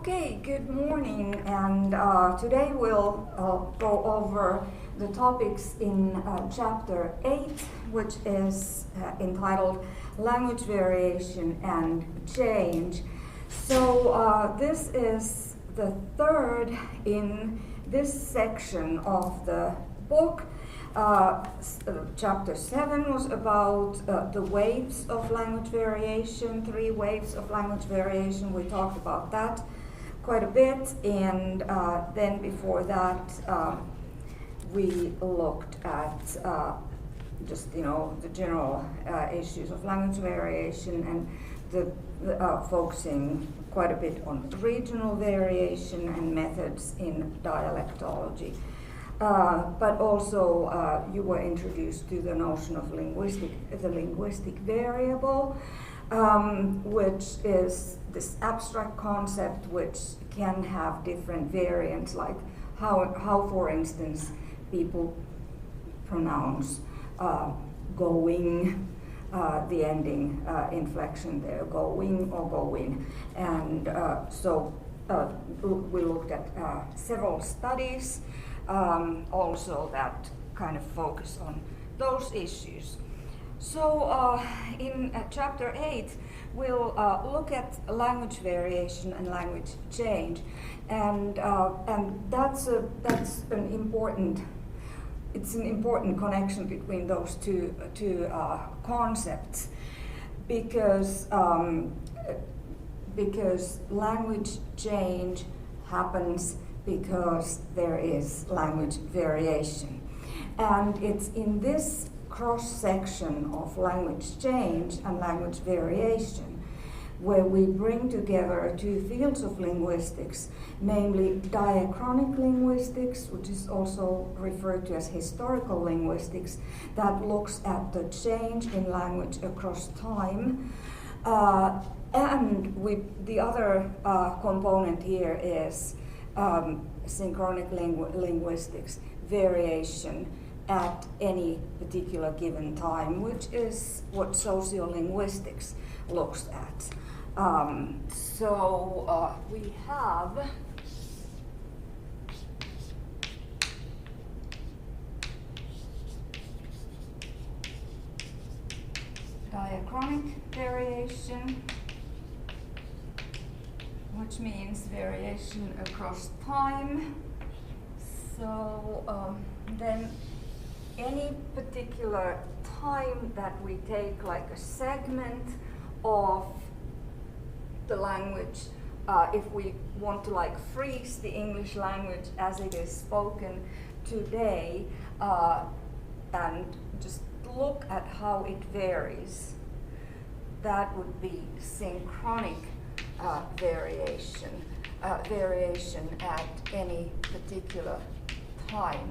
Okay, good morning, and today we'll go over the topics in chapter 8, which is entitled Language Variation and Change. So this is the third in this section of the book. Chapter 7 was about the waves of language variation, 3 waves of language variation. We talked about that quite a bit, and then before that we looked at just the general issues of language variation and the focusing quite a bit on regional variation and methods in dialectology. But also you were introduced to the notion of the linguistic variable, which is this abstract concept which can have different variants, like how for instance, people pronounce going, the ending inflection there, going or going. And so we looked at several studies also that kind of focus on those issues. So in chapter 8, we'll look at language variation and language change, and that's an important. It's an important connection between those two concepts, because language change happens because there is language variation, and it's in this cross-section of language change and language variation where we bring together 2 fields of linguistics, namely diachronic linguistics, which is also referred to as historical linguistics, that looks at the change in language across time, and the other component here is synchronic linguistics, variation at any particular given time, which is what sociolinguistics looks at. So we have diachronic variation, which means variation across time. So then any particular time that we take, like a segment of the language, if we want to like freeze the English language as it is spoken today, and just look at how it varies, that would be synchronic variation at any particular time.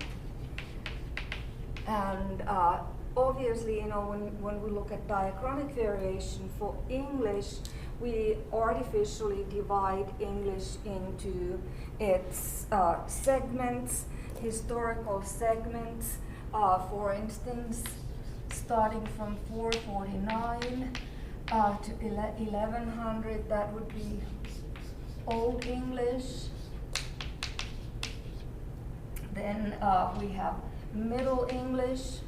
And obviously, when we look at diachronic variation for English, we artificially divide English into its segments, historical segments. For instance, starting from 449 to 1100, that would be Old English. Then we have Middle English,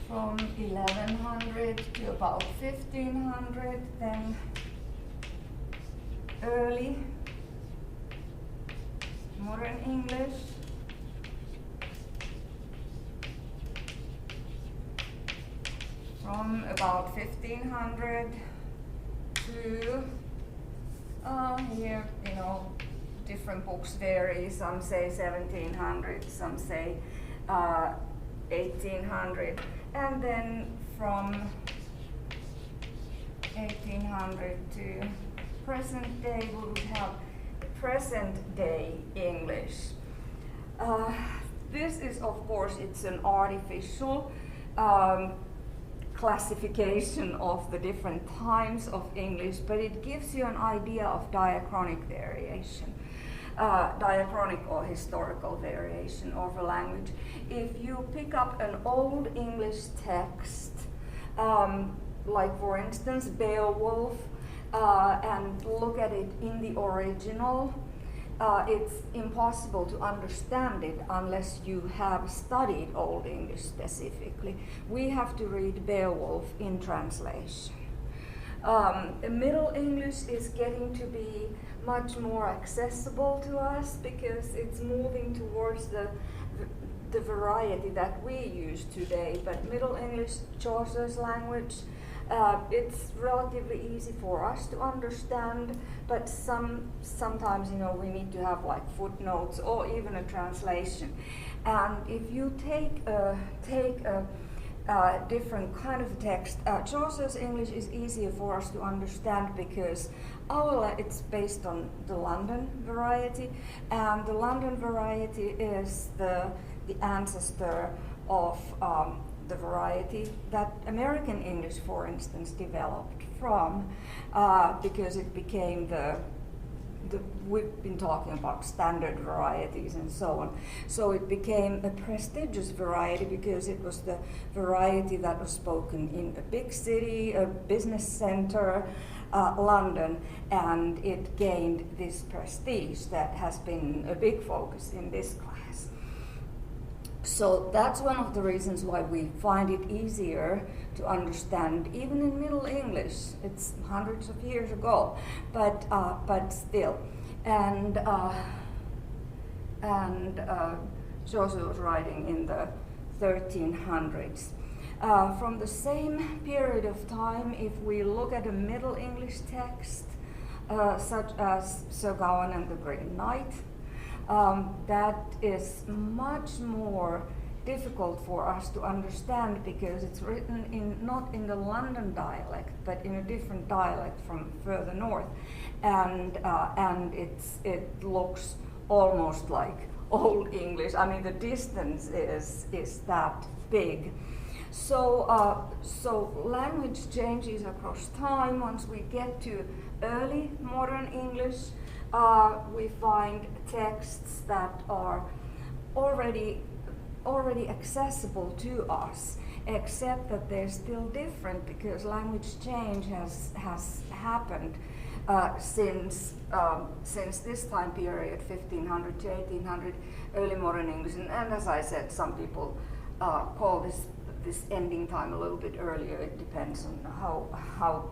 from 1100 to about 1500, then Early Modern English, from about 1500 to here, different books vary. Some say 1700, some say 1800, and then from 1800 to present day, we would have present day English. This is, of course, it's an artificial classification of the different times of English, but it gives you an idea of diachronic variation, diachronic or historical variation of a language. If you pick up an Old English text, like for instance, Beowulf, and look at it in the original, it's impossible to understand it unless you have studied Old English specifically. We have to read Beowulf in translation. Middle English is getting to be much more accessible to us because it's moving towards the variety that we use today. But Middle English, Chaucer's language, it's relatively easy for us to understand, but sometimes we need to have like footnotes or even a translation. And if you take a different kind of text, Chaucer's English is easier for us to understand because it's based on the London variety, and the London variety is the ancestor of the variety that American English, for instance, developed from, because it became we've been talking about standard varieties and so on. So it became a prestigious variety because it was the variety that was spoken in a big city, a business center, London, and it gained this prestige that has been a big focus in this class. So that's one of the reasons why we find it easier to understand, even in Middle English. It's hundreds of years ago, but still. And Chaucer was writing in the 1300s. From the same period of time, if we look at a Middle English text, such as Sir Gawain and the Green Knight, that is much more difficult for us to understand because it's written not in the London dialect, but in a different dialect from further north, and it looks almost like Old English. I mean, the distance is that big. So language changes across time. Once we get to early modern English, we find texts that are already accessible to us, except that they're still different because language change has happened since this time period, 1500 to 1800, early modern English. And as I said, some people call this ending time a little bit earlier. It depends on how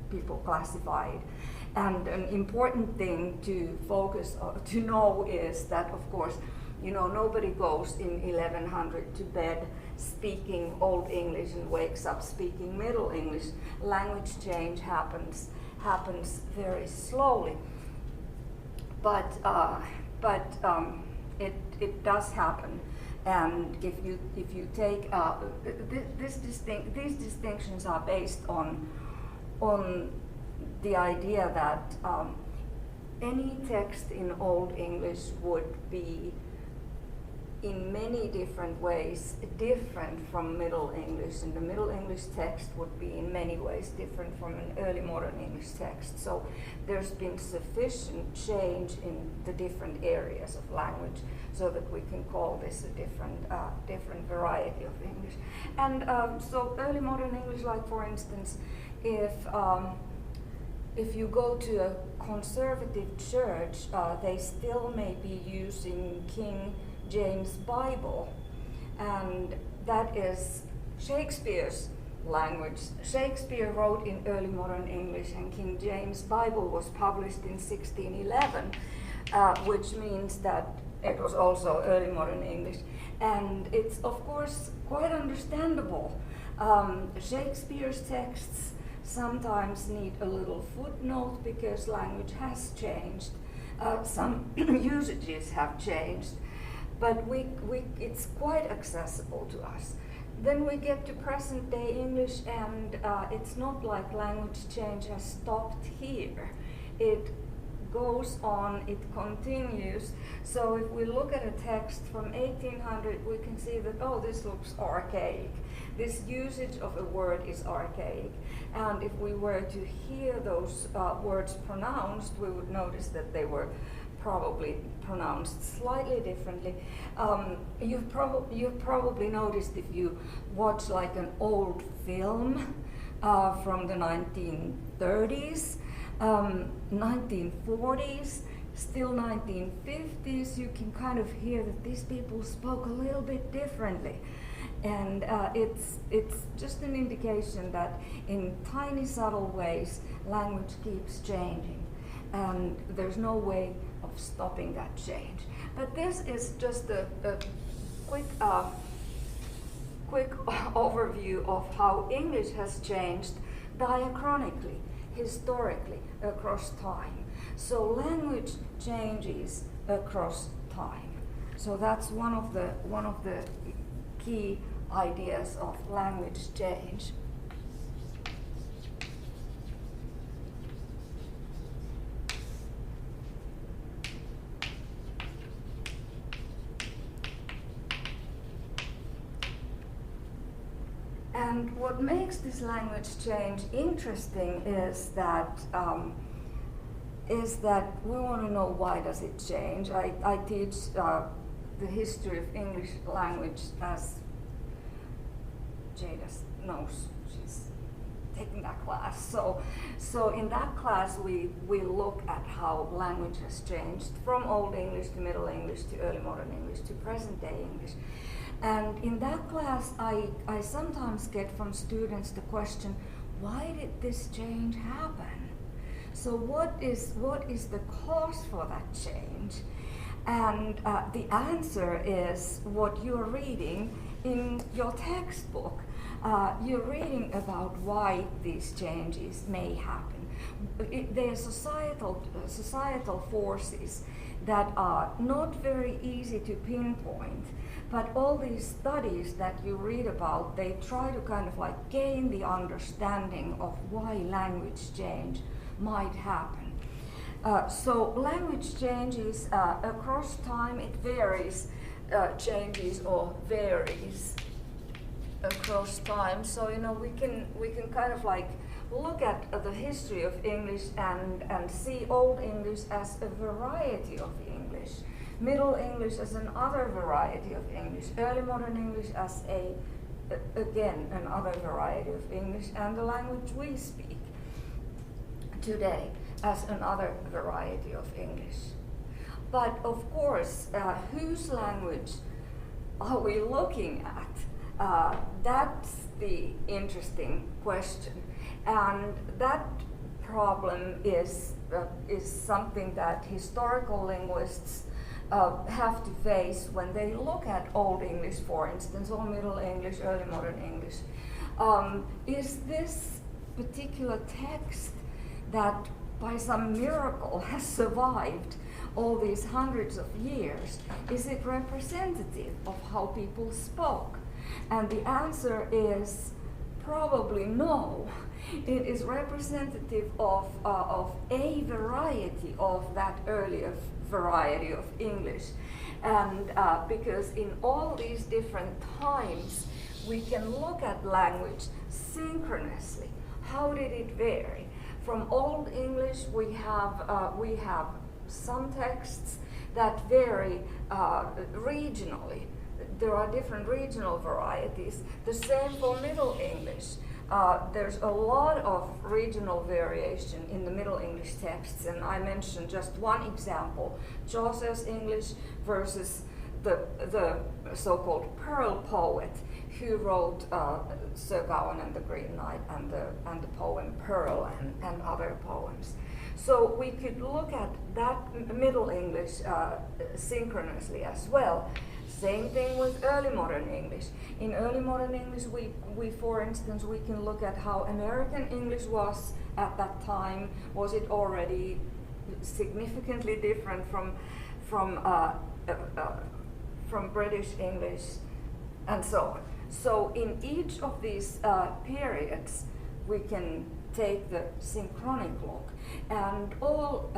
people classify it. And an important thing to focus to know is that, of course, nobody goes in 1100 to bed speaking Old English and wakes up speaking Middle English. Language change happens very slowly, but it does happen. And if you take these distinctions are based on the idea that any text in Old English would be in many different ways different from Middle English, and the Middle English text would be in many ways different from an early modern English text. So there's been sufficient change in the different areas of language so that we can call this a different variety of English. And so early modern English, like for instance, if you go to a conservative church, they still may be using King James Bible, and that is Shakespeare's language. Shakespeare wrote in early modern English, and King James Bible was published in 1611, which means that it was also early modern English. And it's, of course, quite understandable. Shakespeare's texts sometimes need a little footnote because language has changed. Some usages have changed, but it's quite accessible to us. Then we get to present day English, and it's not like language change has stopped here. It goes on, it continues. So if we look at a text from 1800, we can see that, oh, this looks archaic. This usage of a word is archaic. And if we were to hear those words pronounced, we would notice that they were probably pronounced slightly differently. You've probably noticed if you watch like an old film from the 1930s, 1940s, still 1950s. You can kind of hear that these people spoke a little bit differently. And it's just an indication that in tiny, subtle ways, language keeps changing. And there's no way of stopping that change. But this is just a quick overview of how English has changed diachronically, historically, across time. So language changes across time. So that's one of the key ideas of language change. And what makes this language change interesting is that we want to know why does it change. I teach the history of English language, as Jada knows. She's taking that class. So in that class we look at how language has changed from Old English to Middle English to Early Modern English to present day English. And in that class, I sometimes get from students the question, why did this change happen? So what is the cause for that change? And the answer is what you're reading in your textbook. You're reading about why these changes may happen. They are societal forces that are not very easy to pinpoint. But all these studies that you read about, they try to kind of like gain the understanding of why language change might happen. So language changes across time. It varies, changes or varies across time. So we can kind of like look at the history of English and see Old English as a variety of English. Middle English as another variety of English, Early Modern English as again another variety of English, and the language we speak today as another variety of English. But of course, whose language are we looking at? That's the interesting question, and that problem is something that historical linguists have to face when they look at Old English, for instance, or Middle English, Early Modern English. Is this particular text that by some miracle has survived all these hundreds of years, is it representative of how people spoke? And the answer is probably no. It is representative of a variety of that earlier variety of English. And because in all these different times, we can look at language synchronously. How did it vary? From Old English, we have some texts that vary regionally. There are different regional varieties. The same for Middle English. There's a lot of regional variation in the Middle English texts, and I mentioned just one example, Chaucer's English versus the so-called Pearl poet who wrote Sir Gawain and the Green Knight and the poem Pearl and other poems. So we could look at that Middle English synchronously as well. Same thing with Early Modern English. In Early Modern English, we for instance, we can look at how American English was at that time. Was it already significantly different from British English, and so on. So in each of these periods, we can take the synchronic look. And all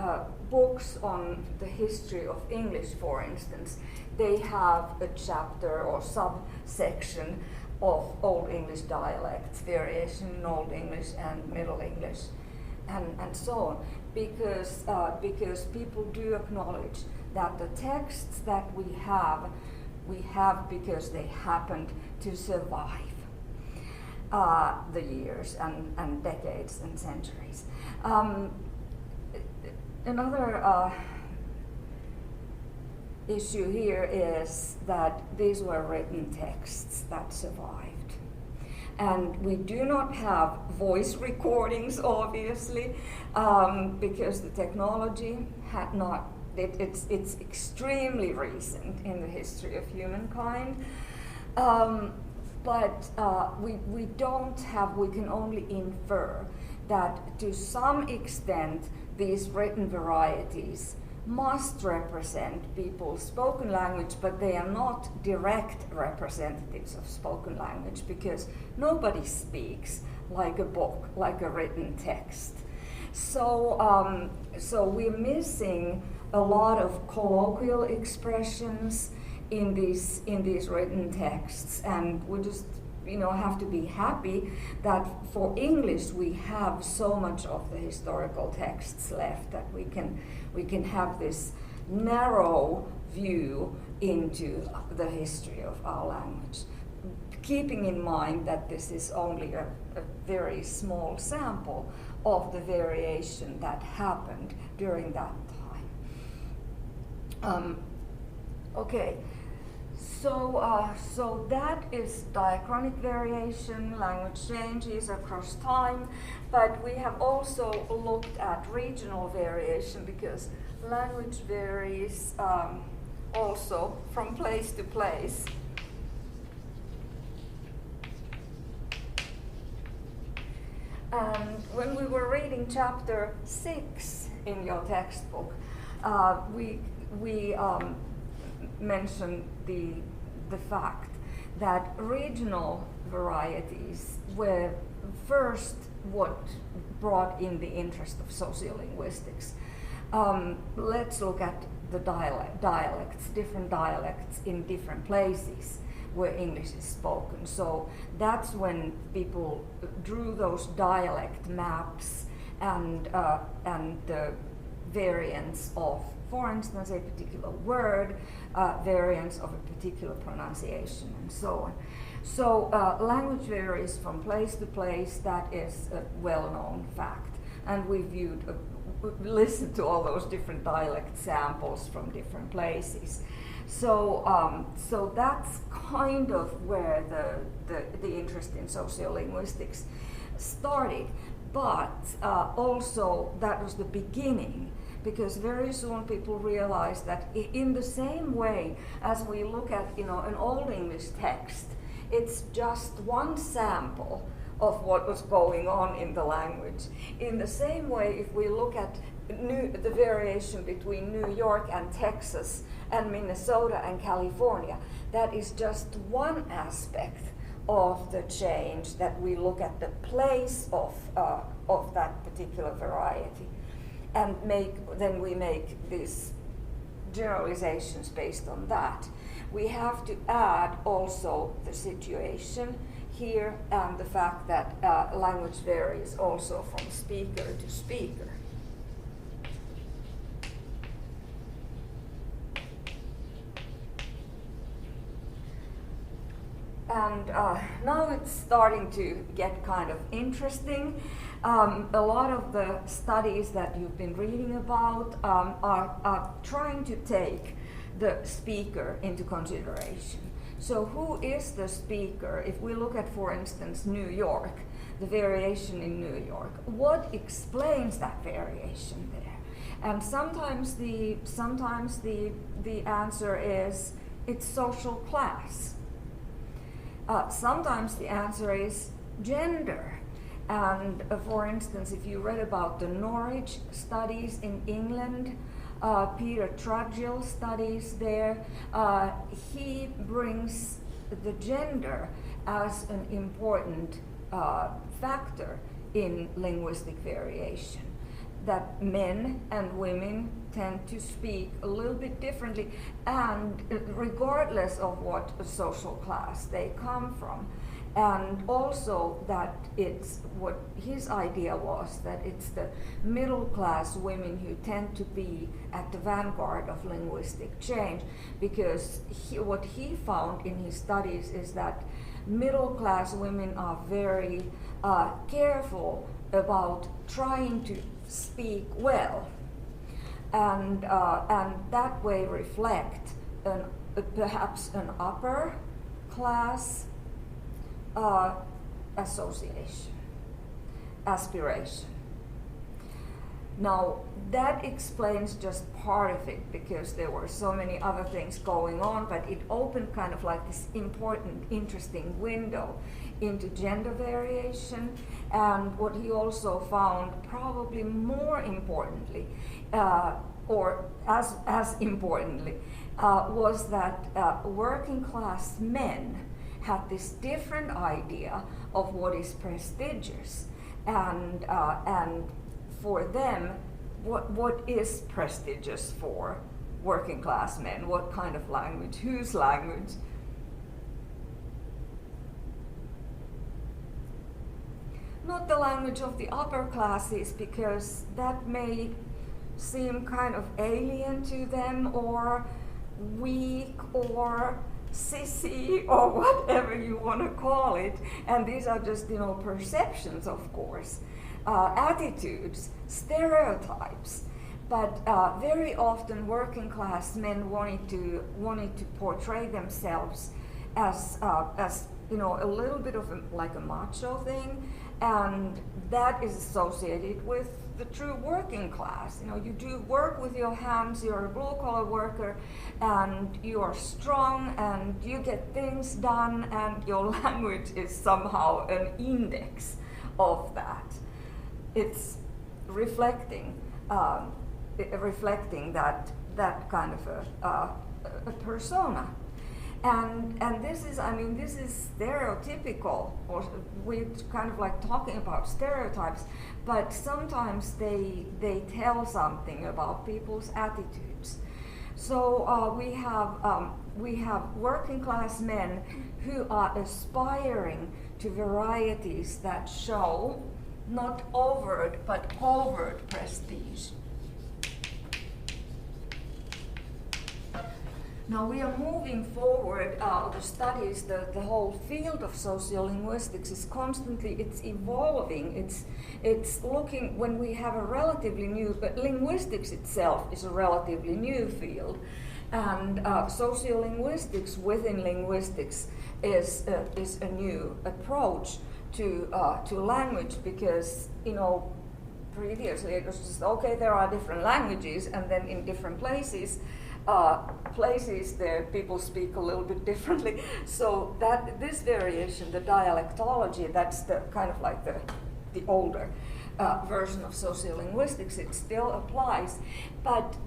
books on the history of English, for instance, they have a chapter or subsection of Old English dialects, variation in Old English and Middle English, and so on, because people do acknowledge that the texts that we have because they happened to survive. the years and decades and centuries. Another issue here is that these were written texts that survived. And we do not have voice recordings, obviously, because the technology had not, it's extremely recent in the history of humankind. But we don't have, we can only infer that to some extent these written varieties must represent people's spoken language, but they are not direct representatives of spoken language because nobody speaks like a book, like a written text. So, so we're missing a lot of colloquial expressions in these written texts, and we just have to be happy that for English we have so much of the historical texts left that we can have this narrow view into the history of our language, keeping in mind that this is only a very small sample of the variation that happened during that time. Okay. So that is diachronic variation, language changes across time, but we have also looked at regional variation because language varies also from place to place. And when we were reading chapter 6 in your textbook, we mentioned the fact that regional varieties were first what brought in the interest of sociolinguistics. Let's look at the dialects, different dialects in different places where English is spoken. So that's when people drew those dialect maps and the variants of, for instance, a particular word, variants of a particular pronunciation, and so on. So language varies from place to place. That is a well-known fact. And we listened to all those different dialect samples from different places. So, so that's kind of where the interest in sociolinguistics started. But also that was the beginning, because very soon people realized that in the same way as we look at an Old English text, it's just one sample of what was going on in the language. In the same way, if we look at the variation between New York and Texas and Minnesota and California, that is just one aspect of the change, that we look at the place of that particular variety. And then we make these generalizations based on that. We have to add also the situation here and the fact that language varies also from speaker to speaker. And now it's starting to get kind of interesting. A lot of the studies that you've been reading about are trying to take the speaker into consideration. So who is the speaker? If we look at, for instance, New York, the variation in New York, what explains that variation there? And sometimes the answer is it's social class. Sometimes the answer is gender. And for instance, if you read about the Norwich studies in England, Peter Trudgill studies there, he brings the gender as an important factor in linguistic variation. That men and women tend to speak a little bit differently, and regardless of what social class they come from. And also that it's what his idea was, that it's the middle class women who tend to be at the vanguard of linguistic change, because what he found in his studies is that middle class women are very careful about trying to speak well, and that way reflect perhaps an upper class aspiration. Now, that explains just part of it, because there were so many other things going on, but it opened kind of like this important, interesting window into gender variation. And what he also found, probably more importantly, or as importantly, was that working class men had this different idea of what is prestigious, and for them, what is prestigious for working class men? What kind of language? Whose language? Not the language of the upper classes, because that may seem kind of alien to them, or weak, or sissy, or whatever you want to call it. And these are just, perceptions, of course. Attitudes, stereotypes, but very often working class men wanted to portray themselves as a little bit of like a macho thing, and that is associated with the true working class. You do work with your hands, you're a blue-collar worker, and you are strong, and you get things done, and your language is somehow an index of that. It's reflecting that kind of a persona, and this is stereotypical, or we're kind of like talking about stereotypes, but sometimes they tell something about people's attitudes. So we have working class men who are aspiring to varieties that show not overt but covert prestige. Now we are moving forward. The studies, the whole field of sociolinguistics is constantly, it's evolving. It's looking, when we have a relatively new, but linguistics itself is a relatively new field, and sociolinguistics within linguistics is a new approach to language, because previously it was just okay, there are different languages, and then in different places there people speak a little bit differently. So that this variation, the dialectology, that's the kind of like the older version of sociolinguistics. It still applies, but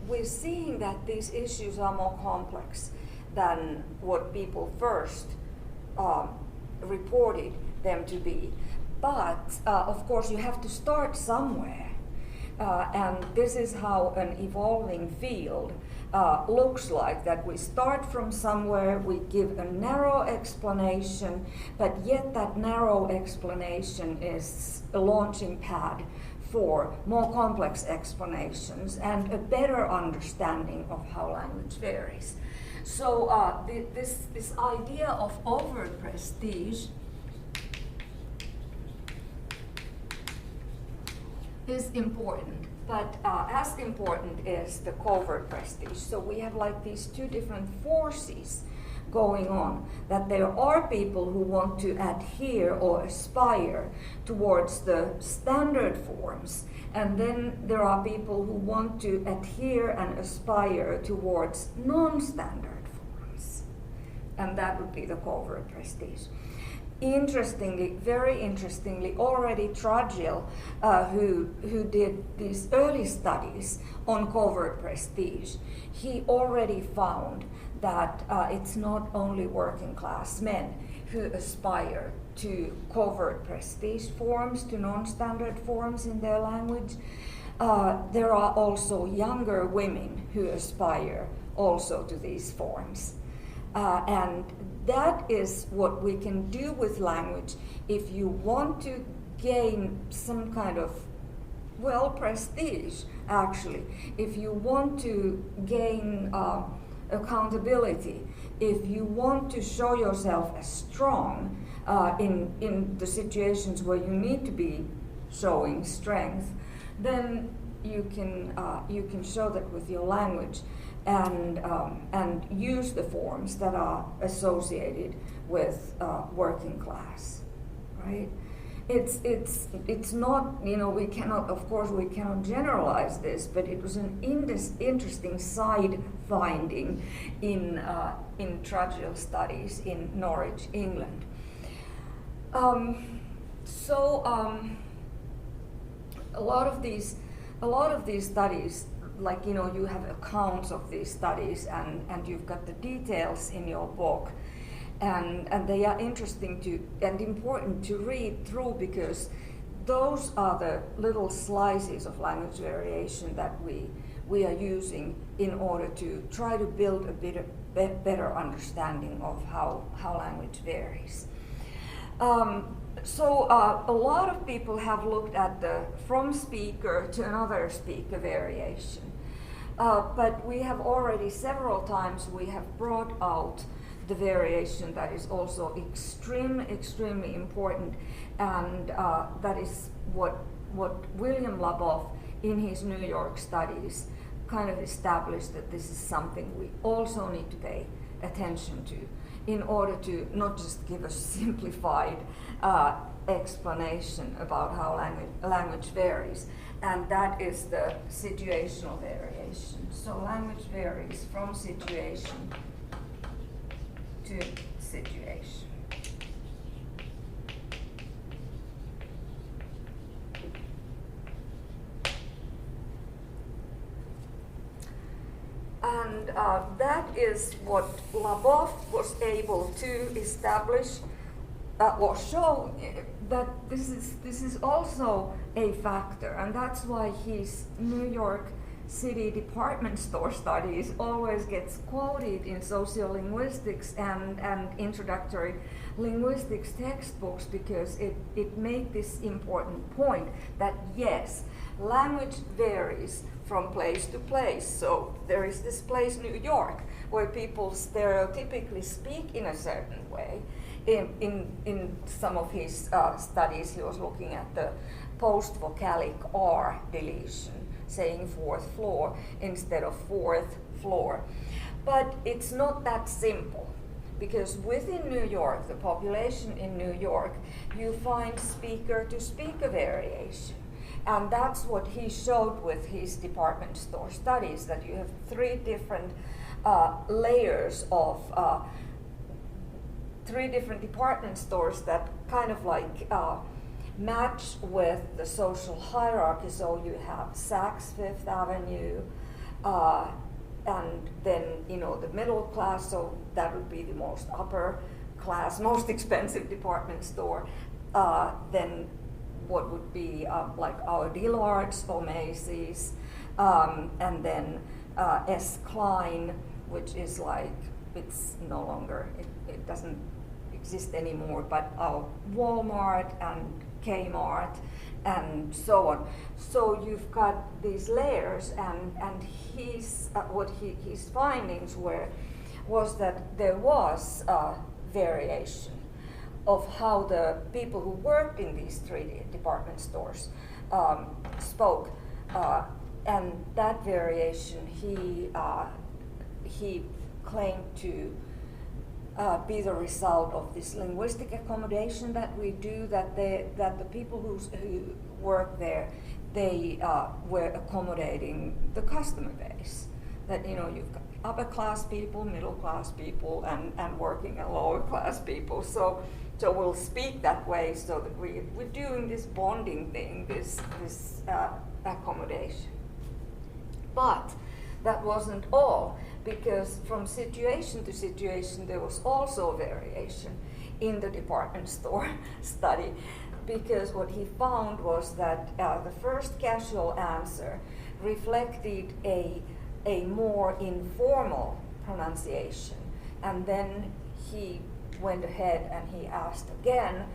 we're seeing that these issues are more complex than what people first reported them to be. But of course you have to start somewhere, and this is how an evolving field looks like, that we start from somewhere, we give a narrow explanation, but yet that narrow explanation is a launching pad for more complex explanations and a better understanding of how language varies. So this idea of overt prestige is important, but as important is the covert prestige. So we have like these two different forces going on, that there are people who want to adhere or aspire towards the standard forms, and then there are people who want to adhere and aspire towards non-standard forms, and that would be the covert prestige. Interestingly, very interestingly, already Trudgill, who did these early studies on covert prestige, he already found that it's not only working class men who aspire to covert prestige forms, to non-standard forms in their language. There are also younger women who aspire also to these forms. And that is what we can do with language if you want to gain some kind of, prestige, actually. If you want to gain accountability. If you want to show yourself as strong in the situations where you need to be showing strength, then you can show that with your language and use the forms that are associated with working class, right? It's not, we cannot generalize this, but it was an interesting side finding in tragedial studies in Norwich, England. A lot of these studies, like you have accounts of these studies, and you've got the details in your book. And they are interesting and important to read through, because those are the little slices of language variation that we are using in order to try to build a better understanding of how language varies. A lot of people have looked at the from speaker to another speaker variation, but we have already several times we have brought out the variation that is also extremely important, and that is what William Labov in his New York studies kind of established, that this is something we also need to pay attention to in order to not just give a simplified explanation about how language varies, and that is the situational variation. So language varies from situation to situation. And that is what Labov was able to establish or show, that this is also a factor, and that's why his New York City department store studies always gets quoted in sociolinguistics and introductory linguistics textbooks, because it made this important point that yes, language varies from place to place. So there is this place, New York, where people stereotypically speak in a certain way. In some of his studies, he was looking at the post-vocalic R deletion, saying fourth floor instead of fourth floor. But it's not that simple, because within New York, the population in New York, you find speaker-to-speaker variation. And that's what he showed with his department store studies, that you have three different layers of three different department stores that kind of like match with the social hierarchy. So you have Saks Fifth Avenue, and then the middle class, so that would be the most upper class, most expensive department store. Then what would be like our Dillard's or Macy's, and then S. Klein, which is like, it's no longer, it doesn't exist anymore, but Walmart and Kmart and so on. So you've got these layers, and his findings was that there was variation of how the people who worked in these three department stores spoke, and that variation he claimed to be the result of this linguistic accommodation that we do, that the people who work there, they were accommodating the customer base. That you've got upper class people, middle class people, and working and lower class people. So we'll speak that way, so that we're doing this bonding thing, this accommodation. But that wasn't all, because from situation to situation there was also variation in the department store study, because what he found was that the first casual answer reflected a more informal pronunciation, and then he went ahead and he asked again,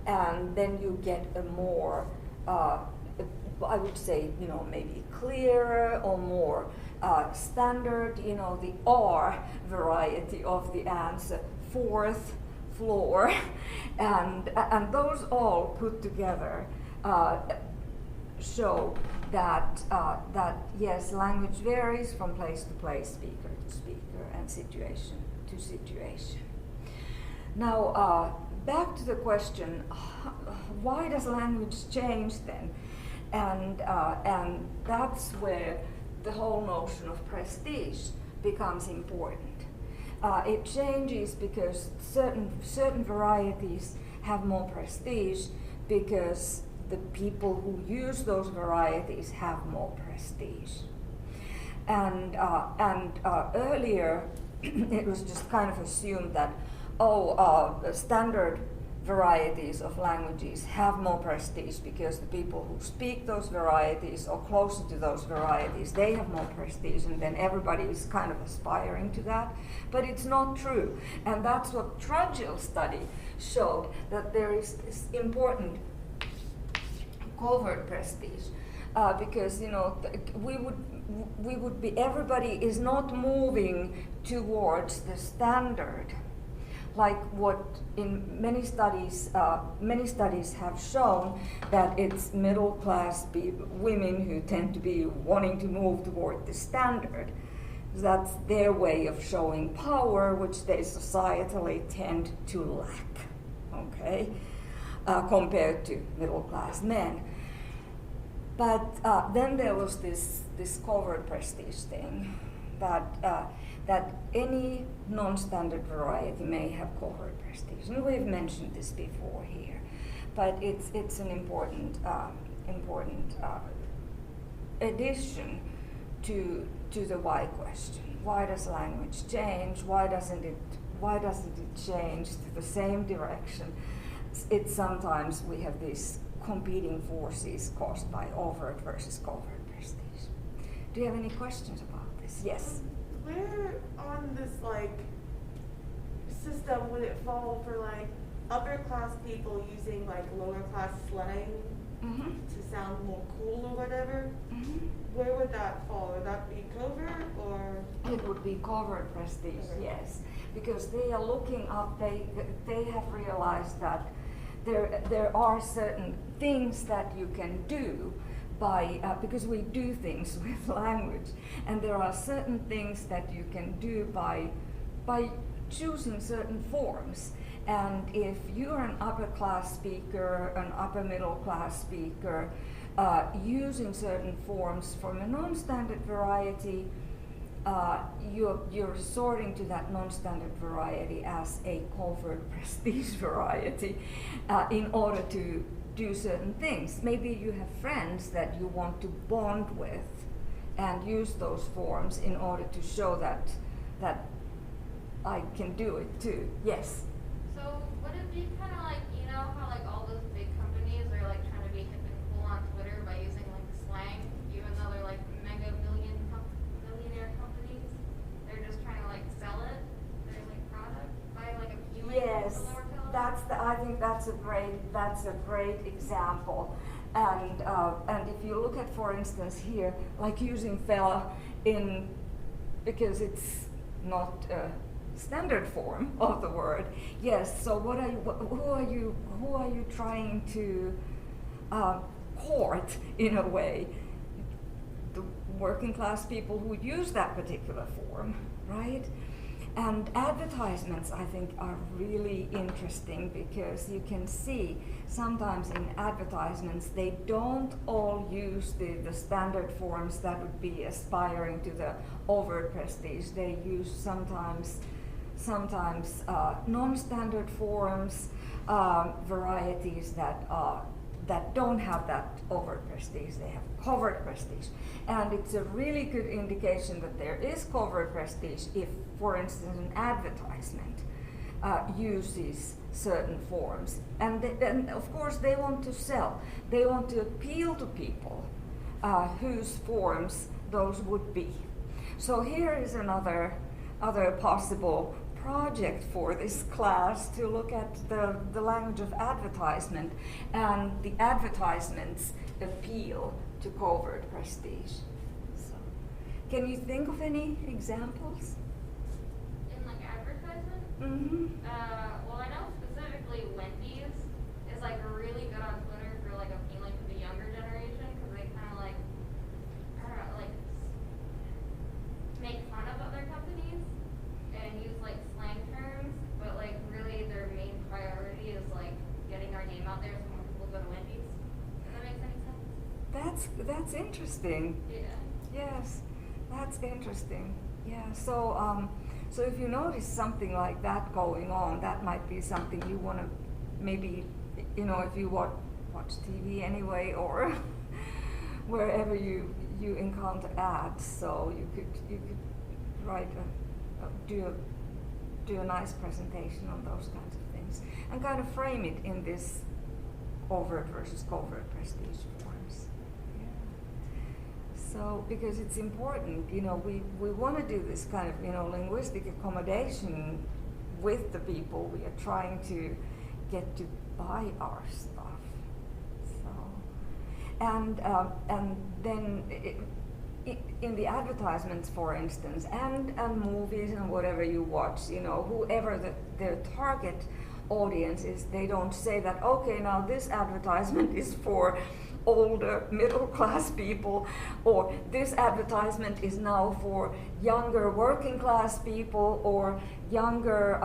and then you get a more I would say, maybe clearer or more standard, the R variety of the answer, fourth floor, and those all put together show that yes, language varies from place to place, speaker to speaker, and situation to situation. Now, back to the question, why does language change then? And that's where the whole notion of prestige becomes important. It changes because certain varieties have more prestige because the people who use those varieties have more prestige. And earlier, it was just kind of assumed that, standard varieties of languages have more prestige because the people who speak those varieties or closer to those varieties, they have more prestige, and then everybody is kind of aspiring to that. But it's not true. And that's what Trudgell's study showed, that there is this important covert prestige, because we would be, everybody is not moving towards the standard, like what in many studies have shown, that it's middle class women who tend to be wanting to move toward the standard. That's their way of showing power, which they societally tend to lack, okay, compared to middle class men. But then there was this covert prestige thing, that any non-standard variety may have covert prestige, and we've mentioned this before here. But it's an important addition to the why question. Why does language change? Why doesn't it change to the same direction? It's sometimes we have these competing forces caused by overt versus covert prestige. Do you have any questions about this? Yes. Where on this system would it fall for upper class people using lower class slang to sound more cool or whatever? Where would that fall? Would that be covert or? It would be covert prestige, yes, because they are looking up. They have realized that there are certain things that you can do by because we do things with language, and there are certain things that you can do by choosing certain forms. And if you're an upper class speaker, an upper middle class speaker, using certain forms from a non-standard variety, you're resorting to that non-standard variety as a covert prestige variety in order to do certain things. Maybe you have friends that you want to bond with and use those forms in order to show that I can do it too. Yes? So would it be kind of like, how all those big companies are trying to be hip and cool on Twitter by using slang, even though they're mega millionaire companies? They're just trying to sell it, their product by appealing Yes, to the lower class? I think that's a great example. And if you look at, for instance, here, using fella because it's not a standard form of the word. Yes. So who are you trying to court in a way? The working class people who use that particular form, right? And advertisements, I think, are really interesting because you can see sometimes in advertisements they don't all use the standard forms that would be aspiring to the overt prestige. They use sometimes non-standard forms, varieties that don't have that overt prestige. They have covert prestige. And it's a really good indication that there is covert prestige if, for instance, an advertisement uses certain forms. And of course, they want to sell. They want to appeal to people whose forms those would be. So here is another possible project for this class to look at the language of advertisement and the advertisement's appeal to covert prestige. So, can you think of any examples? In like advertisement? Mm-hmm. Well, I know specifically Wendy's is like really good on Twitter for like appealing to the younger generation because they kind of like, I don't know, like make fun of other companies and use like slang terms, but like really their main priority is like getting our name out there so more people go to Wendy's. Does that make any sense? That's interesting. Yeah. Yes, that's interesting. Yeah. So if you notice something like that going on, that might be something you want to maybe, if you watch TV anyway, or wherever you encounter ads, so you could write do a nice presentation on those kinds of things and kind of frame it in this overt versus covert prestige forms. Yeah. So because it's important, we want to do this kind of linguistic accommodation with the people we are trying to get to buy our stuff. So, and then in the advertisements, for instance, and movies and whatever you watch, whoever their target audience is, they don't say that, okay, now this advertisement is for older middle class people, or this advertisement is now for younger working class people, or younger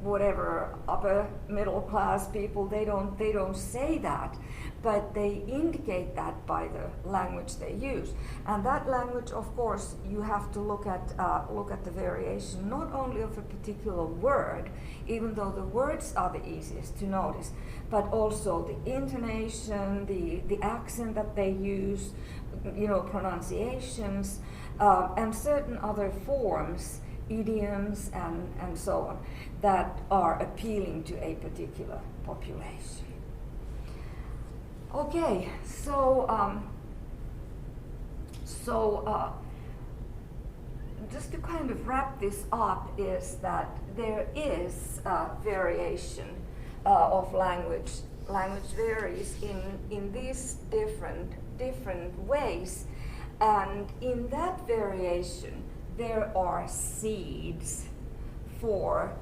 whatever upper middle class people. They don't say that, but they indicate that by the language they use. And that language, of course, you have to look at the variation not only of a particular word, even though the words are the easiest to notice, but also the intonation, the accent that they use, pronunciations, and certain other forms, idioms, and so on, that are appealing to a particular population. Okay, so just to kind of wrap this up, is that there is variation of language. Language varies in these different ways, and in that variation there are seeds for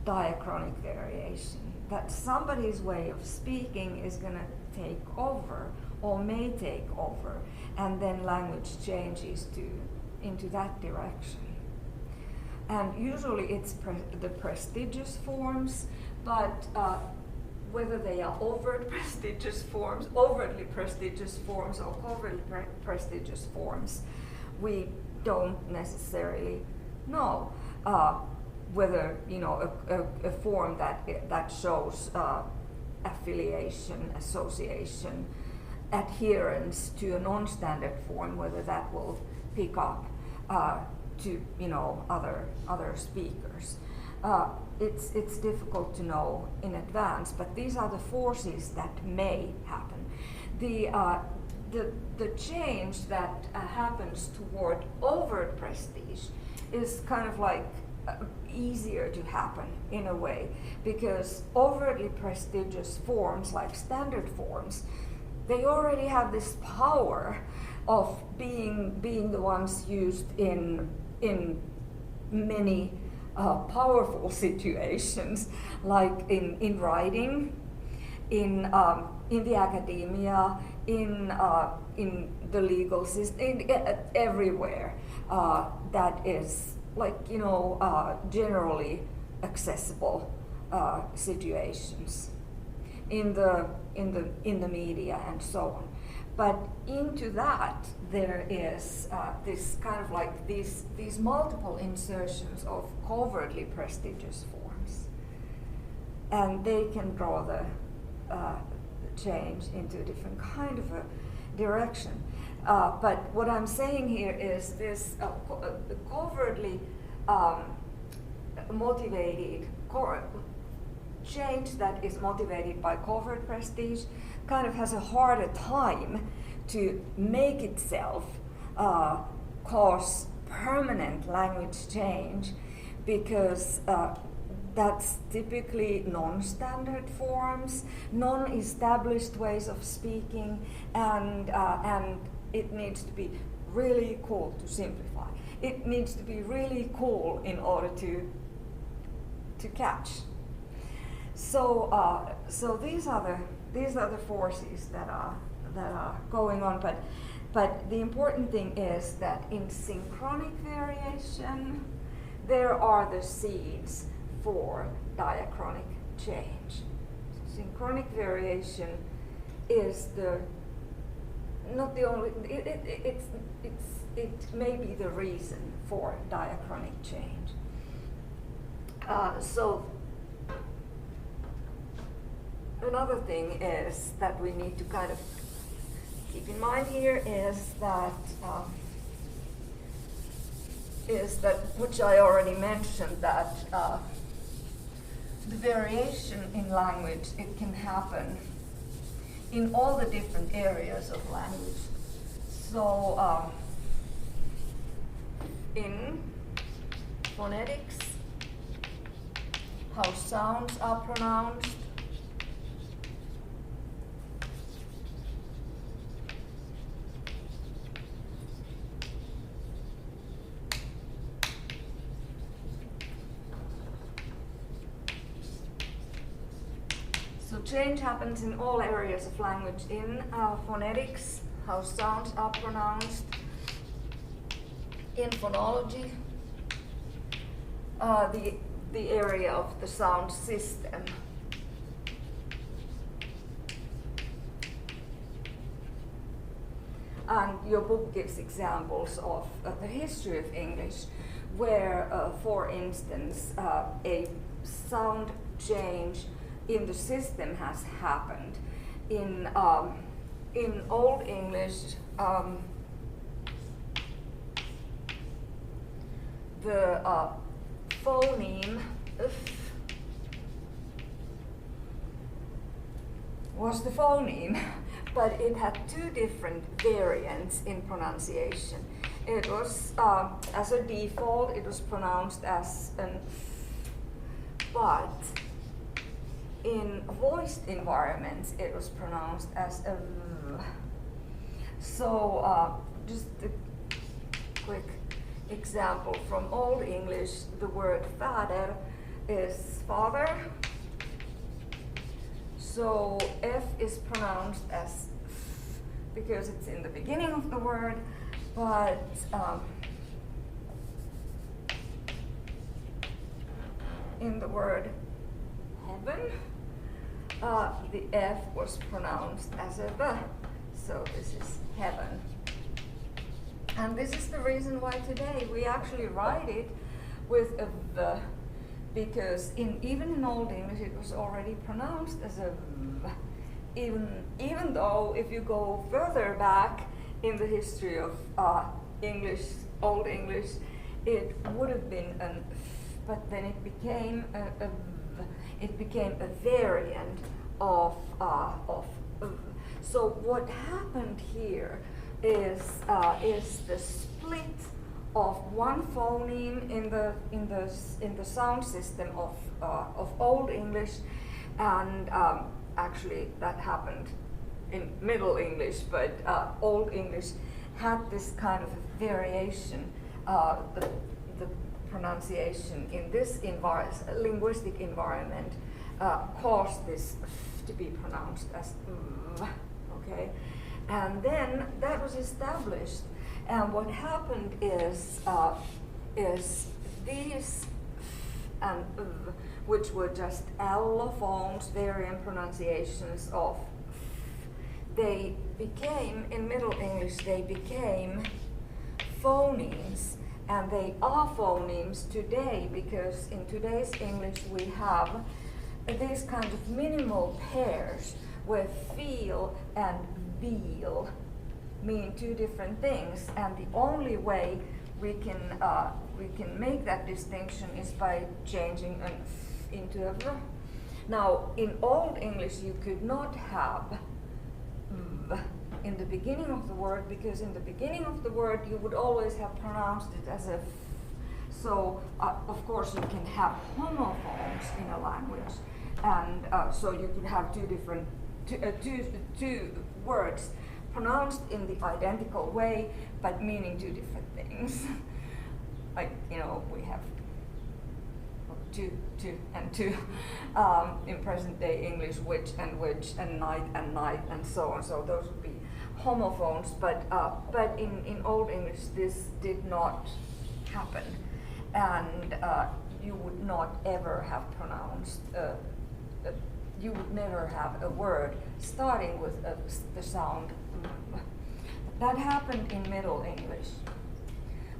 diachronic variation, that somebody's way of speaking is going to take over or may take over, and then language changes into that direction. And usually it's the prestigious forms, but whether they are overtly prestigious forms, or covertly prestigious forms, we don't necessarily know. Whether a form that shows affiliation, association, adherence to a non-standard form, whether that will pick up to other speakers. It's difficult to know in advance, but these are the forces that may happen. The change that happens toward overt prestige is kind of like easier to happen in a way, because overtly prestigious forms like standard forms, they already have this power of being the ones used in many powerful situations, like in writing, in the academia, in the legal system, everywhere. That is like generally accessible situations in the media and so on. But into that there is this kind of like these multiple insertions of covertly prestigious forms, and they can draw the change into a different kind of a direction. But what I'm saying here is this covertly motivated change that is motivated by covert prestige kind of has a harder time to make itself cause permanent language change, because that's typically non-standard forms, non-established ways of speaking, and it needs to be really cool to simplify. It needs to be really cool in order to catch. So these are the forces that are going on. But the important thing is that in synchronic variation, there are the seeds for diachronic change. So synchronic variation is not the only. It may be the reason for diachronic change. So another thing is that we need to kind of keep in mind here is that which I already mentioned, that the variation in language, it can happen in all the different areas of language. So in phonetics, how sounds are pronounced, so change happens in all areas of language. In phonetics, how sounds are pronounced. In phonology, the area of the sound system. And your book gives examples of the history of English, where, for instance, a sound change in the system has happened. In Old English, the phoneme was the phoneme, but it had two different variants in pronunciation. It was, as a default, it was pronounced as an but in voiced environments, it was pronounced as a v. So, just a quick example from Old English, the word fader is father. So F is pronounced as f because it's in the beginning of the word, but in the word heaven, the F was pronounced as a v. So this is heaven. And this is the reason why today we actually write it with a v, because even in Old English it was already pronounced as a v. Even though if you go further back in the history of English, Old English, it would have been an f, but then it became a v. It became a variant of v. So what happened here is the split of one phoneme in the sound system of Old English, and actually that happened in Middle English, but Old English had this kind of variation. The pronunciation in this linguistic environment caused this f to be pronounced as v, okay? And then that was established, and what happened is these f and v, which were just allophones, variant pronunciations of f, they became, in Middle English, they became phonemes, and they are phonemes today, because in today's English we have these kind of minimal pairs where feel and feel mean two different things, and the only way we can make that distinction is by changing an f into a v. Now, in Old English, you could not have v in the beginning of the word, because in the beginning of the word you would always have pronounced it as a f. So of course you can have homophones in a language, and so you could have two words pronounced in the identical way but meaning two different things. Like, we have two and two in present day English, which and night and so on. So those would be homophones, but in Old English this did not happen, and you would not ever have pronounced. You would never have a word starting with the sound. That happened in Middle English,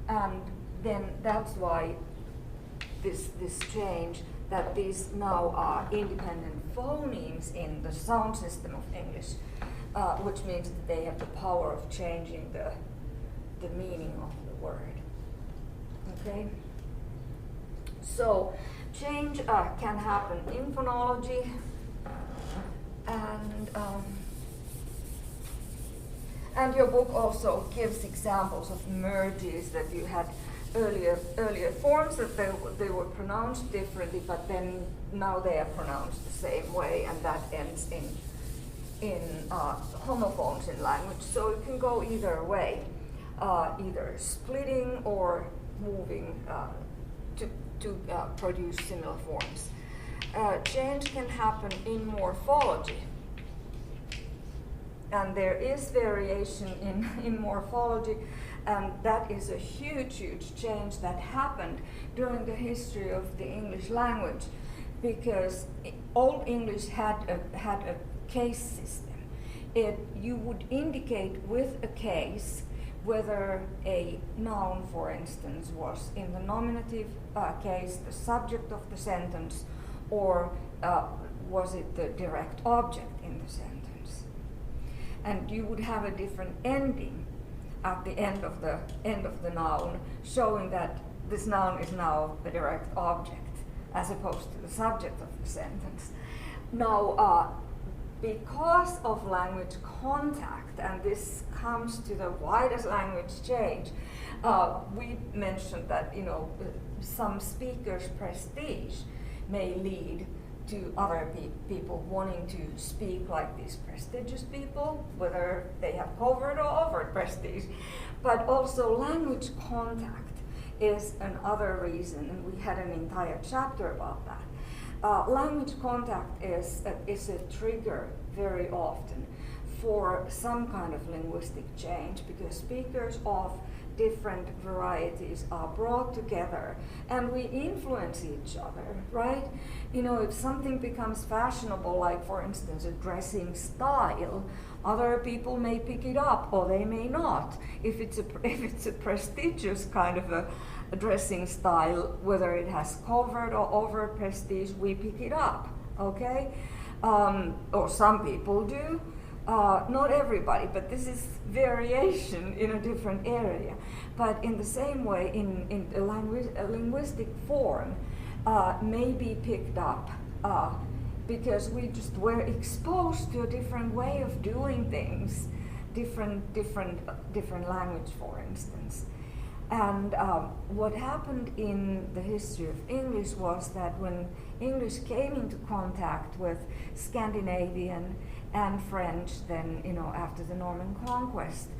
and then that's why this change, that these now are independent phonemes in the sound system of English, which means that they have the power of changing the meaning of the word. Okay? So change can happen in phonology, and your book also gives examples of merges that you had earlier forms that they were pronounced differently, but then now they are pronounced the same way, and that ends in homophones in language. So it can go either way, either splitting or moving to produce similar forms. Change can happen in morphology, and there is variation in morphology, and that is a huge change that happened during the history of the English language, because Old English had a case system. You would indicate with a case whether a noun, for instance, was in the nominative case the subject of the sentence, or was it the direct object in the sentence. And you would have a different ending at the end of the noun, showing that this noun is now the direct object as opposed to the subject of the sentence. Now, because of language contact, and this comes to the widest language change, we mentioned that some speakers' prestige may lead to other people wanting to speak like these prestigious people, whether they have covert or overt prestige. But also language contact is another reason, and we had an entire chapter about that. Language contact is a trigger very often for some kind of linguistic change, because speakers of different varieties are brought together and we influence each other, right? If something becomes fashionable, like for instance a dressing style, other people may pick it up or they may not. If it's a prestigious kind of a dressing style, whether it has covert or overt prestige, we pick it up, okay? Or some people do. Not everybody, but this is variation in a different area. But in the same way, in a linguistic form may be picked up because we just were exposed to a different way of doing things, different language, for instance. And what happened in the history of English was that when English came into contact with Scandinavian and French, then after the Norman conquest,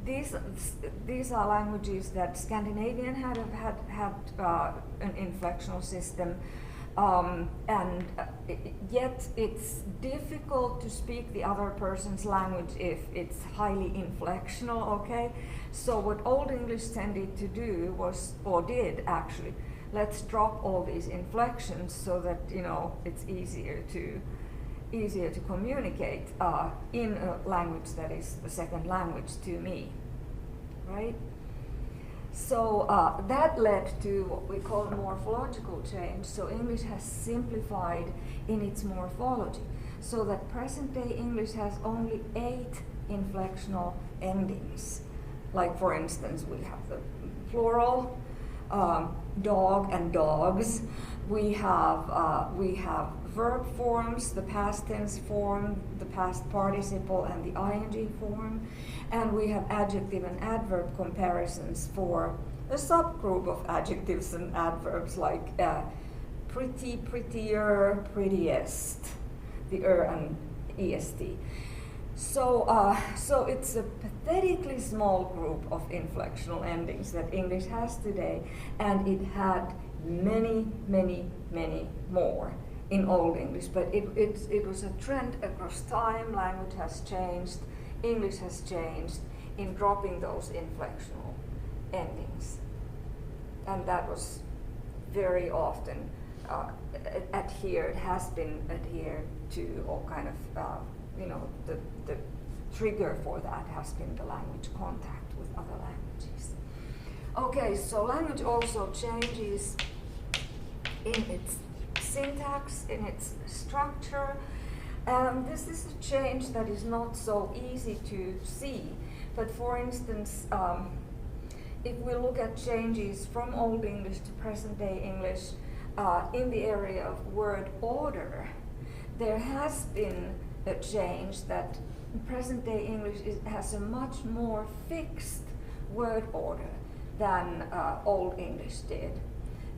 these are languages that Scandinavian had an inflectional system, and yet it's difficult to speak the other person's language if it's highly inflectional. Okay, so what Old English tended to do was, or did actually, let's drop all these inflections so that it's easier to communicate in a language that is the second language to me, right? So that led to what we call morphological change. So English has simplified in its morphology, so that present-day English has only 8 inflectional endings. Like, for instance, we have the plural, dog and dogs. We have verb forms, the past tense form, the past participle, and the ing form. And we have adjective and adverb comparisons for a subgroup of adjectives and adverbs like pretty, prettier, prettiest, the and est. So it's a pathetically small group of inflectional endings that English has today, and it had many, many, many more in Old English. But it was a trend across time. Language has changed, English has changed in dropping those inflectional endings, and that was very often has been adhered to, or kind of the trigger for that has been the language contact with other languages. Okay, so language also changes in its syntax, in its structure. This is a change that is not so easy to see, but for instance, if we look at changes from Old English to present day English in the area of word order, there has been a change that present day English has a much more fixed word order than Old English did.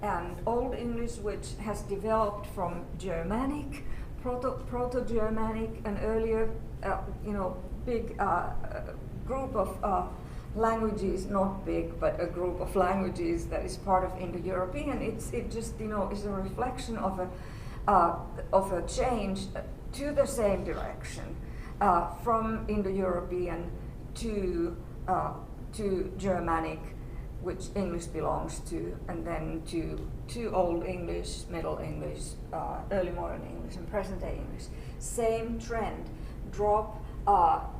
And Old English, which has developed from Germanic, Proto-Germanic, an earlier, big group of languages, not big, but a group of languages that is part of Indo-European. It just is a reflection of a change to the same direction from Indo-European to Germanic, which English belongs to, and then to Old English, Middle English, early modern English, and present day English. Same trend, drop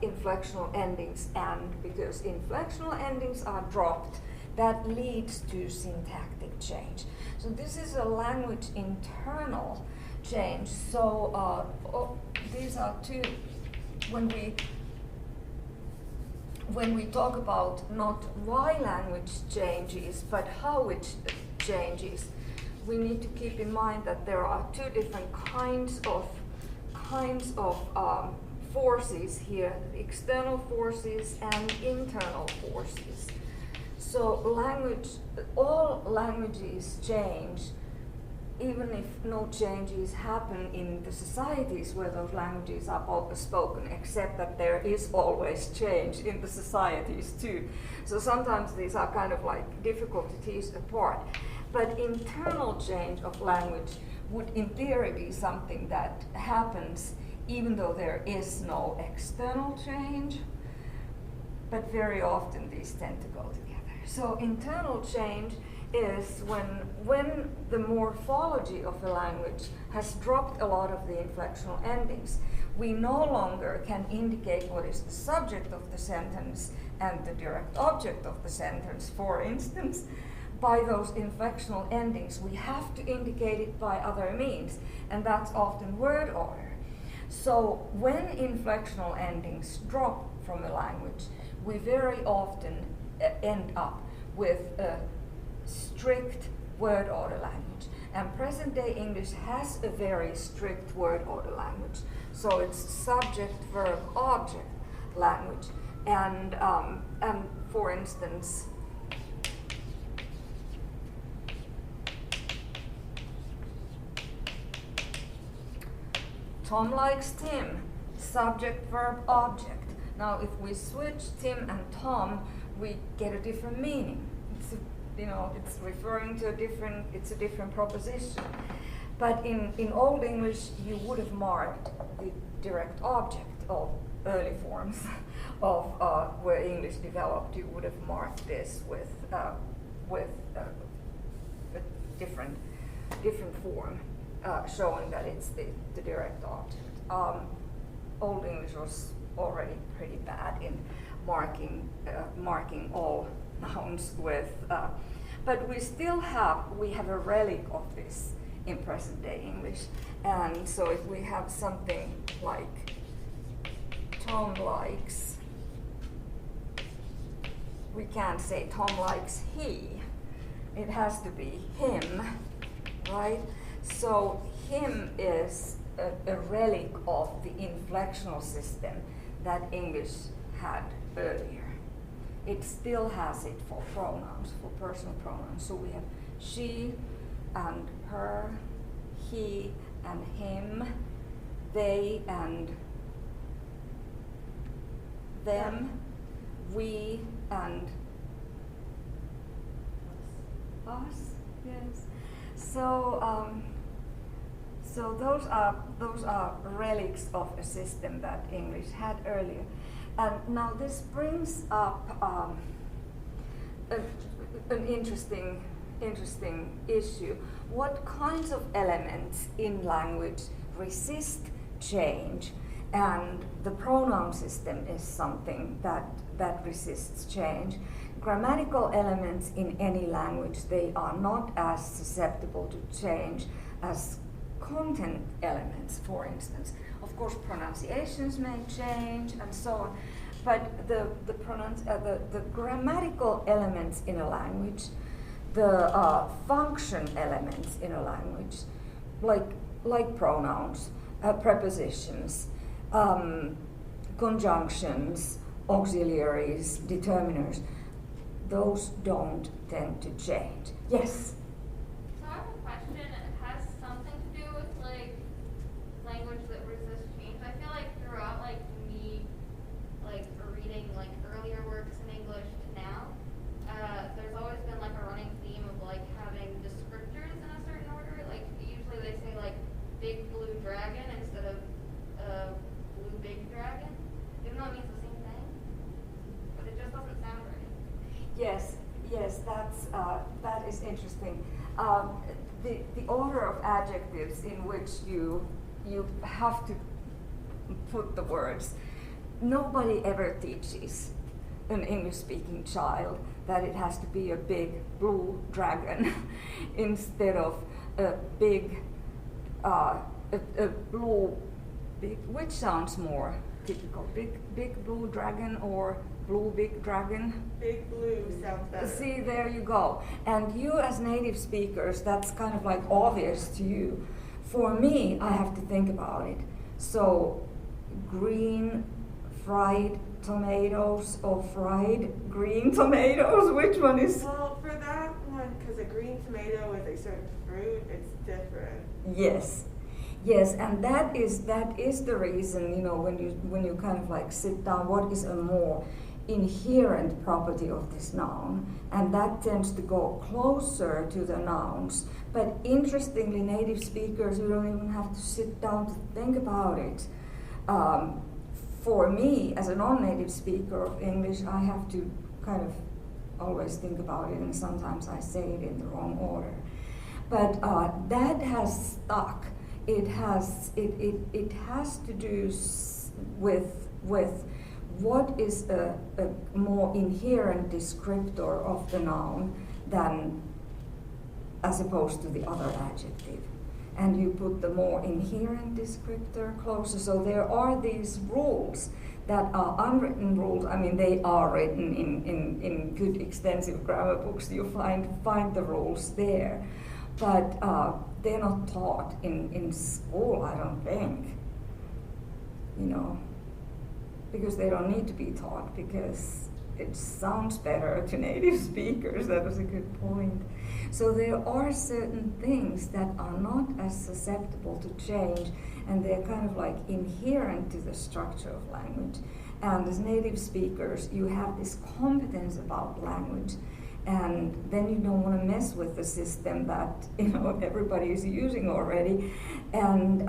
inflectional endings, and because inflectional endings are dropped, that leads to syntactic change. So this is a language internal change. So these are two, when we talk about not why language changes, but how it changes, we need to keep in mind that there are two different kinds of forces here: external forces and internal forces. So all languages change, even if no changes happen in the societies where those languages are spoken, except that there is always change in the societies too. So sometimes these are kind of like difficult to tease apart. But internal change of language would in theory be something that happens even though there is no external change, but very often these tend to go together. So internal change is when the morphology of the language has dropped a lot of the inflectional endings. We no longer can indicate what is the subject of the sentence and the direct object of the sentence, for instance, by those inflectional endings. We have to indicate it by other means, and that's often word order. So when inflectional endings drop from a language, we very often end up with a strict word order language. And present day English has a very strict word order language. So it's subject, verb, object language. And for instance, Tom likes Tim, subject, verb, object. Now if we switch Tim and Tom, we get a different meaning. It's referring to a different proposition. But in Old English, you would have marked the direct object of early forms of where English developed. You would have marked this with a different form, showing that it's the direct object. Old English was already pretty bad in marking all nouns with, but we have a relic of this in present day English. And so if we have something like Tom likes, we can't say Tom likes he. It has to be him, right? So him is a relic of the inflectional system that English had earlier. It still has it for pronouns, for personal pronouns. So we have she and her, he and him, they and them, we and us. Yes. So so those are relics of a system that English had earlier, and now this brings up an interesting issue. What kinds of elements in language resist change? And the pronoun system is something that resists change. Grammatical elements in any language, they are not as susceptible to change as content elements, for instance. Of course, pronunciations may change and so on, but the grammatical elements in a language, the function elements in a language, like pronouns, prepositions, conjunctions, auxiliaries, determiners, those don't tend to change. Yes? So I have a question. It has something to do with like language that resists change. I feel like throughout like me like reading like earlier works in English to now, there's always been like a running theme of like having descriptors in a certain order. Like usually they say like big blue dragon instead of blue big dragon, even though it means the same thing, but it just doesn't sound right. Yes, that is interesting. The order of adjectives in which you have to put the words. Nobody ever teaches an English-speaking child that it has to be a big blue dragon instead of a big a blue big. Which sounds more typical? Big blue dragon or blue big dragon? Big blue sounds better. See, there you go. And you as native speakers, that's kind of like obvious to you. For me, I have to think about it. So, green fried tomatoes or fried green tomatoes, which one is? Well, for that one, because a green tomato is a certain fruit, it's different. Yes, and that is the reason, you know, when you kind of like sit down, what is a more inherent property of this noun, and that tends to go closer to the nouns. But interestingly, native speakers, we don't even have to sit down to think about it. For me, as a non-native speaker of English, I have to kind of always think about it, and sometimes I say it in the wrong order. But that has stuck. It has to do with what is a more inherent descriptor of the noun than as opposed to the other adjective. And you put the more inherent descriptor closer. So there are these rules that are unwritten rules. I mean, they are written in good extensive grammar books. You find the rules there. But they're not taught in school, I don't think. You know, because they don't need to be taught, because it sounds better to native speakers. That was a good point. So there are certain things that are not as susceptible to change, and they're kind of like inherent to the structure of language. And as native speakers, you have this competence about language, and then you don't want to mess with the system that, you know, everybody is using already, and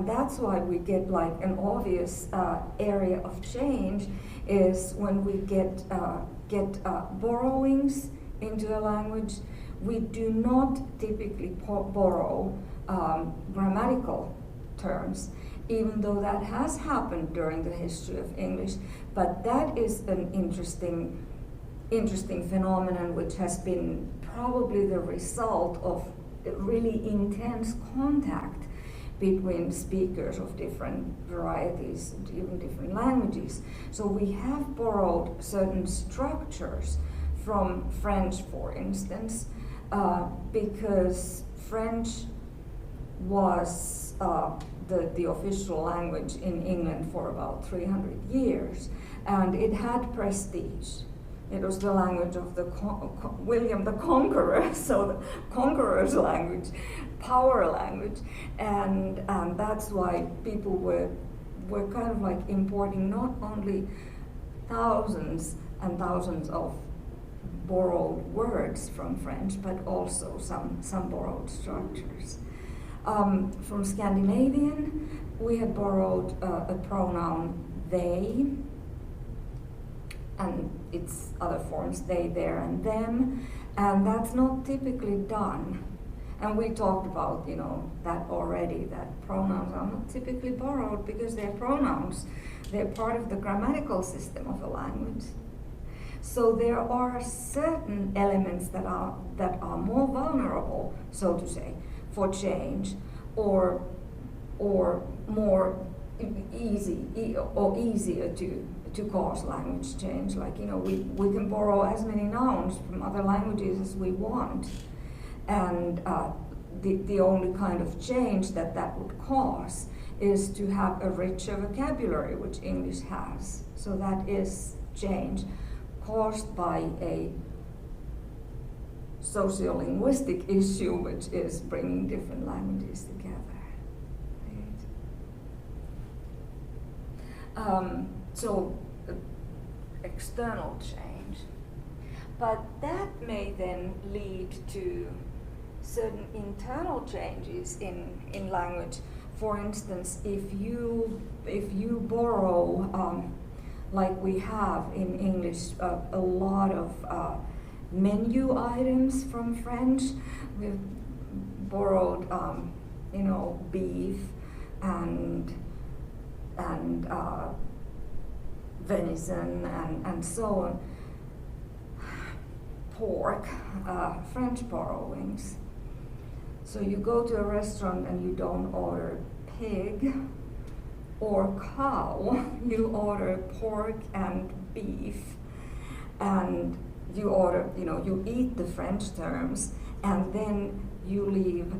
that's why we get like an obvious area of change is when we get borrowings into a language. We do not typically borrow grammatical terms, even though that has happened during the history of English. But that is an interesting phenomenon, which has been probably the result of really intense contact between speakers of different varieties, even different languages. So we have borrowed certain structures from French, for instance, because French was the official language in England for about 300 years, and it had prestige. It was the language of the William the Conqueror, so the conqueror's language, power language, and that's why people were kind of like importing not only thousands and thousands of borrowed words from French, but also some borrowed structures. From Scandinavian, we had borrowed a pronoun they, and its other forms, they, their, and them, and that's not typically done. And we talked about, that already, that pronouns are not typically borrowed because they're pronouns. They're part of the grammatical system of a language. So there are certain elements that are more vulnerable, so to say, for change, or more easier to cause language change. Like, we can borrow as many nouns from other languages as we want, and the only kind of change that would cause is to have a richer vocabulary, which English has. So that is change caused by a sociolinguistic issue, which is bringing different languages together. Right? So external change, but that may then lead to certain internal changes in language. For instance, if you borrow, like we have in English, a lot of menu items from French. We've borrowed, beef and venison and so on. Pork, French borrowings. So you go to a restaurant and you don't order pig or cow, you order pork and beef, and you order, you eat the French terms, and then you leave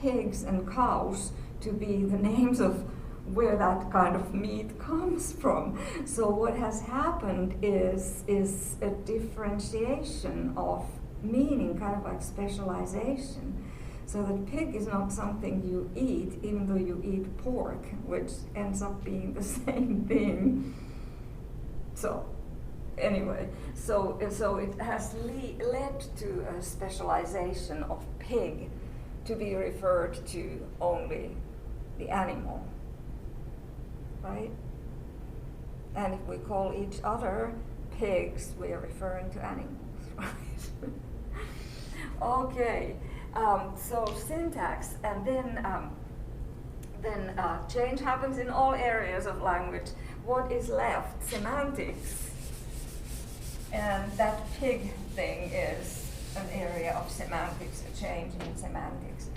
pigs and cows to be the names of where that kind of meat comes from. So what has happened is a differentiation of meaning, kind of like specialization. So that pig is not something you eat, even though you eat pork, which ends up being the same thing. So anyway, so it has led to a specialization of pig to be referred to only the animal, right? And if we call each other pigs, we are referring to animals, right? Okay, so syntax, and then change happens in all areas of language. What is left? Semantics. And that pig thing is an area of semantics, a change in semantics,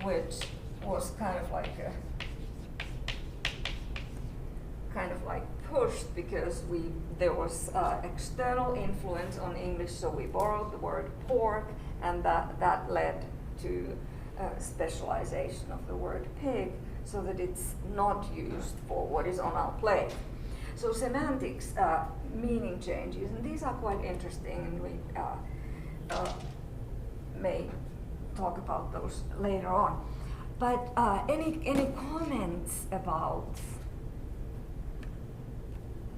which was kind of like pushed because there was external influence on English, so we borrowed the word pork, and that led to specialization of the word pig, so that it's not used for what is on our plate. So semantics, meaning changes, and these are quite interesting, and we may talk about those later on. But any comments about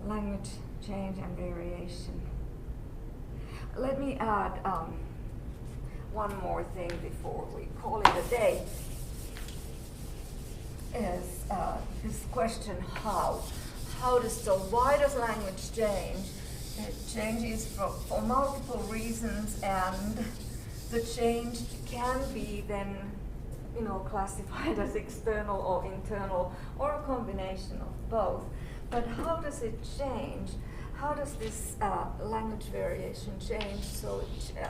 language change and variation? Let me add one more thing before we call it a day. Is this question, how? Why does language change? It changes for multiple reasons, and the change can be then, classified as external or internal, or a combination of both. But how does it change? How does this language variation change? So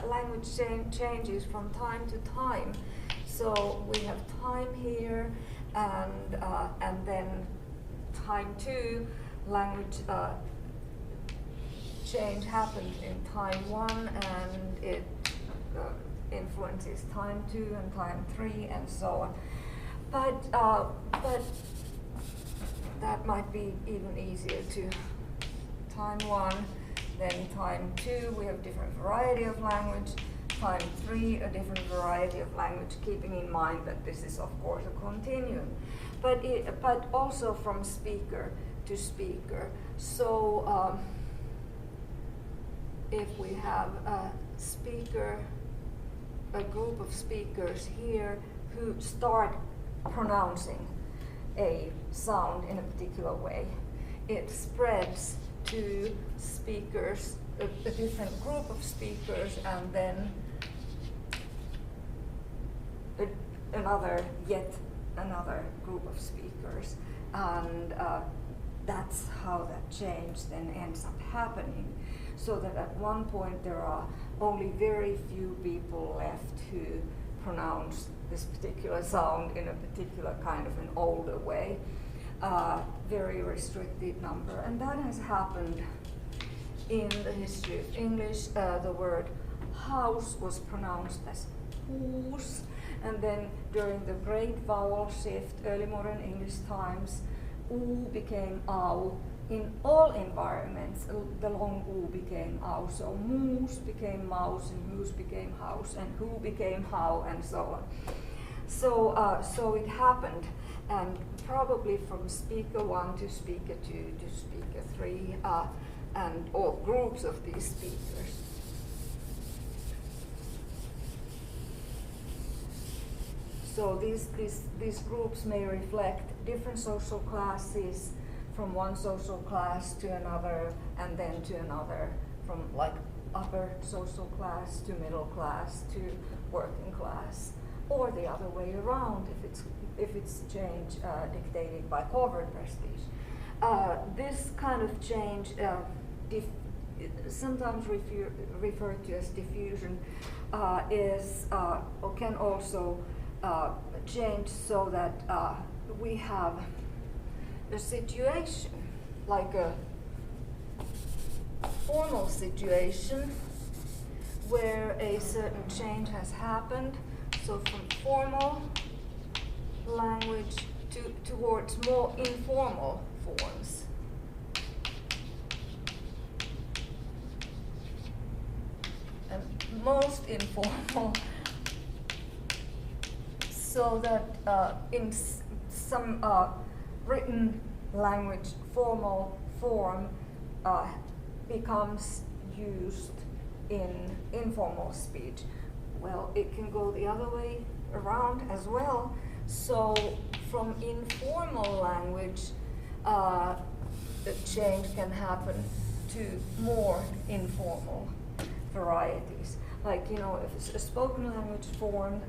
language changes from time to time. So we have time here, and then time 2, language change happens in time 1, and it influences time 2 and time 3 and so on. But that might be even easier to time 1, then time 2, we have different variety of language, time 3, a different variety of language, keeping in mind that this is of course a continuum. But also from speaker to speaker. So if we have a group of speakers here who start pronouncing a sound in a particular way, it spreads to speakers, a different group of speakers, and then yet another group of speakers. And that's how that change then ends up happening. So that at one point there are only very few people left who pronounce this particular sound in a particular kind of an older way. Very restricted number. And that has happened in the history of English. The word house was pronounced as hoos. And then during the great vowel shift, early modern English times, oo became ow. In all environments, the long oo became ow. So moose became mouse, and moose became house, and who became how, and so on. So it happened, and probably from speaker 1 to speaker 2 to speaker 3, and all groups of these speakers. So these groups may reflect different social classes, from one social class to another, and then to another, from like upper social class to middle class to working class, or the other way around if it's change dictated by covert prestige. This kind of change, sometimes referred to as diffusion, is or can also change so that we have a situation, like a formal situation where a certain change has happened. So from formal language towards more informal forms. And most informal, so that in some written language, formal form becomes used in informal speech. Well, it can go the other way around as well. So from informal language, the change can happen to more informal varieties. Like, you know, if it's a spoken language form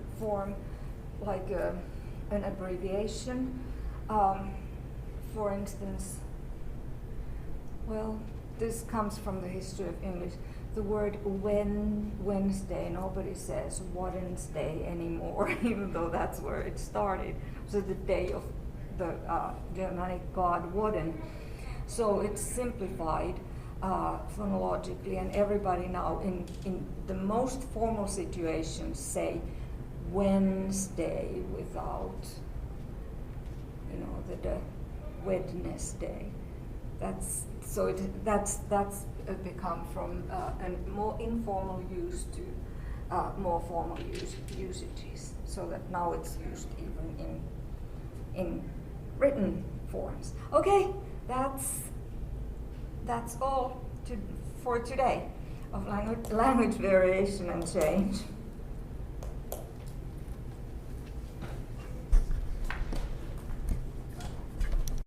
like an abbreviation, for instance, well, this comes from the history of English. The word Wednesday, nobody says Wednesday anymore, even though that's where it started. So the day of the Germanic god Woden. So it's simplified phonologically, and everybody now in the most formal situations say Wednesday without, you know, the Wednesday. That's become from a more informal use to more formal usages, so that now it's used even in written forms. Okay, that's all for today of language variation and change.